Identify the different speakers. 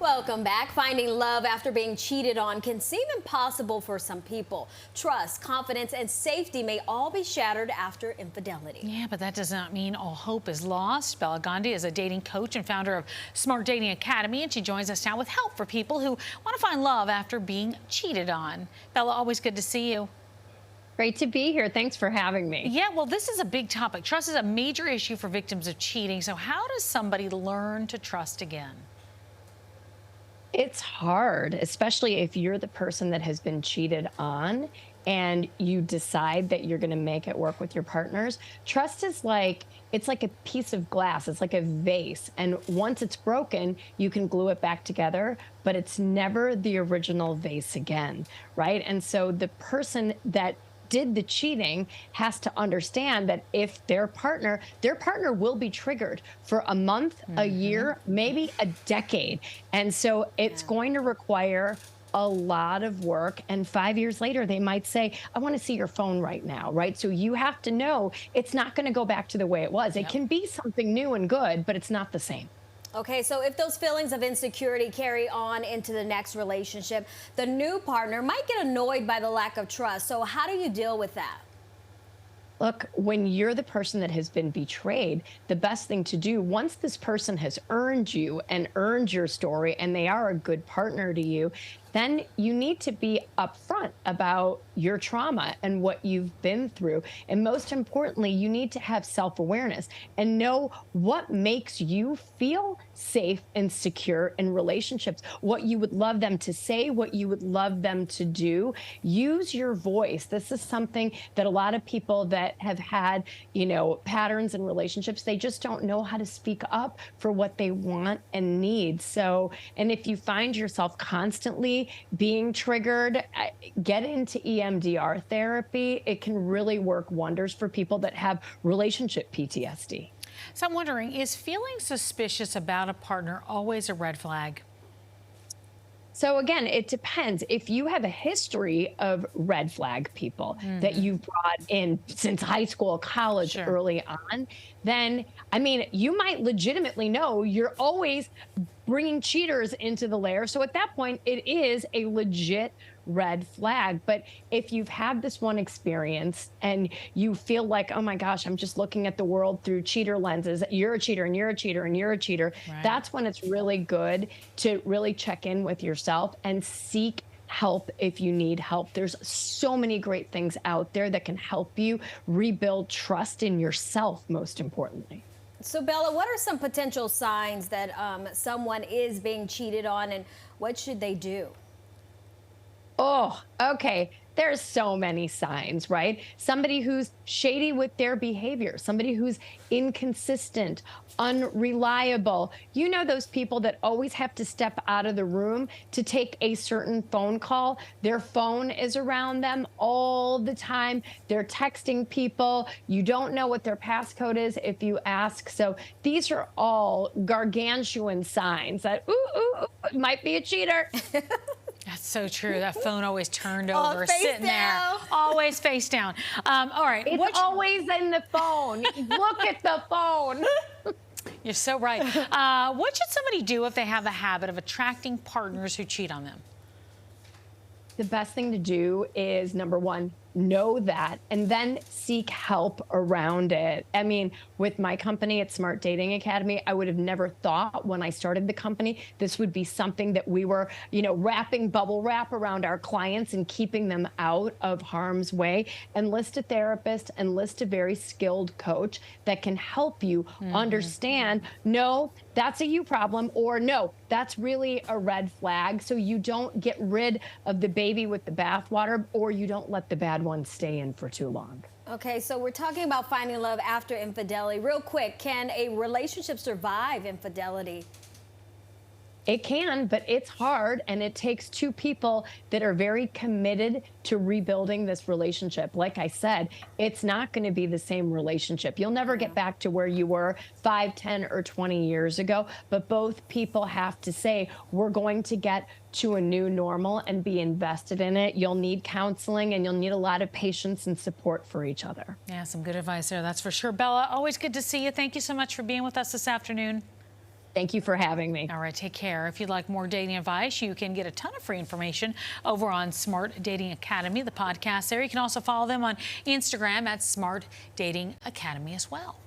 Speaker 1: Welcome back. Finding love after being cheated on can seem impossible for some people. Trust, confidence, and safety may all be shattered after infidelity.
Speaker 2: Yeah, but that does not mean all hope is lost. Bela Gandhi is a dating coach and founder of Smart Dating Academy, and she joins us now with help for people who want to find love after being cheated on. Bela, always good to see you.
Speaker 3: Great to be here. Thanks for having me.
Speaker 2: Yeah, well, this is a big topic. Trust is a major issue for victims of cheating. So how does somebody learn to trust again?
Speaker 3: It's hard, especially if you're the person that has been cheated on and you decide that you're going to make it work with your partners. Trust is it's like a piece of glass. It's like a vase. And once it's broken, you can glue it back together, but it's never the original vase again, right? And so the person that did the cheating has to understand that if their partner will be triggered for a month, a year, maybe a decade. And so it's going to require a lot of work. And 5 years later, they might say, I want to see your phone right now, right? So you have to know it's not going to go back to the way it was. It can be something new and good, but it's not the same.
Speaker 1: Okay, so if those feelings of insecurity carry on into the next relationship, the new partner might get annoyed by the lack of trust. So how do you deal with that?
Speaker 3: Look, when you're the person that has been betrayed, the best thing to do, once this person has earned you and earned your story and they are a good partner to you, then you need to be upfront about your trauma and what you've been through. And most importantly, you need to have self-awareness and know what makes you feel safe and secure in relationships, what you would love them to say, what you would love them to do. Use your voice. This is something that a lot of people that have had, patterns in relationships, they just don't know how to speak up for what they want and need. So, and if you find yourself constantly being triggered, get into EMDR therapy. It can really work wonders for people that have relationship PTSD.
Speaker 2: So I'm wondering, is feeling suspicious about a partner always a red flag?
Speaker 3: So again, it depends. If you have a history of red flag people that you brought in since high school, college, early on, then, you might legitimately know you're always bringing cheaters into the lair. So at that point, it is a legit red flag. But if you've had this one experience and you feel like, oh my gosh, I'm just looking at the world through cheater lenses, you're a cheater and you're a cheater and you're a cheater, that's when it's really good to really check in with yourself and seek help if you need help. There's so many great things out there that can help you rebuild trust in yourself, most importantly.
Speaker 1: So Bela, what are some potential signs that someone is being cheated on, and what should they do?
Speaker 3: Oh, okay. There's so many signs, right? Somebody who's shady with their behavior, somebody who's inconsistent, unreliable. You know those people that always have to step out of the room to take a certain phone call. Their phone is around them all the time. They're texting people. You don't know what their passcode is if you ask. So these are all gargantuan signs that, it might be a cheater.
Speaker 2: That's so true. That phone always turned over,
Speaker 1: face
Speaker 2: sitting
Speaker 1: down.
Speaker 2: there, always face down. All right.
Speaker 3: It's always in the phone. Look at the phone.
Speaker 2: You're so right. What should somebody do if they have a habit of attracting partners who cheat on them?
Speaker 3: The best thing to do is, number one, know that and then seek help around it. With my company at Smart Dating Academy, I would have never thought when I started the company this would be something that we were, wrapping bubble wrap around our clients and keeping them out of harm's way. Enlist a therapist, enlist a very skilled coach that can help you understand, no, that's a you problem, or no, that's really a red flag. So you don't get rid of the baby with the bathwater, or you don't let the bad one stay in for too long.
Speaker 1: Okay, so we're talking about finding love after infidelity. Real quick, can a relationship survive infidelity?
Speaker 3: It can, but it's hard, and it takes two people that are very committed to rebuilding this relationship. Like I said, it's not going to be the same relationship. You'll never get back to where you were 5, 10, or 20 years ago, but both people have to say, we're going to get to a new normal and be invested in it. You'll need counseling, and you'll need a lot of patience and support for each other.
Speaker 2: Yeah, some good advice there, that's for sure. Bela, always good to see you. Thank you so much for being with us this afternoon.
Speaker 3: Thank you for having me.
Speaker 2: All right, take care. If you'd like more dating advice, you can get a ton of free information over on Smart Dating Academy, the podcast there. You can also follow them on Instagram at Smart Dating Academy as well.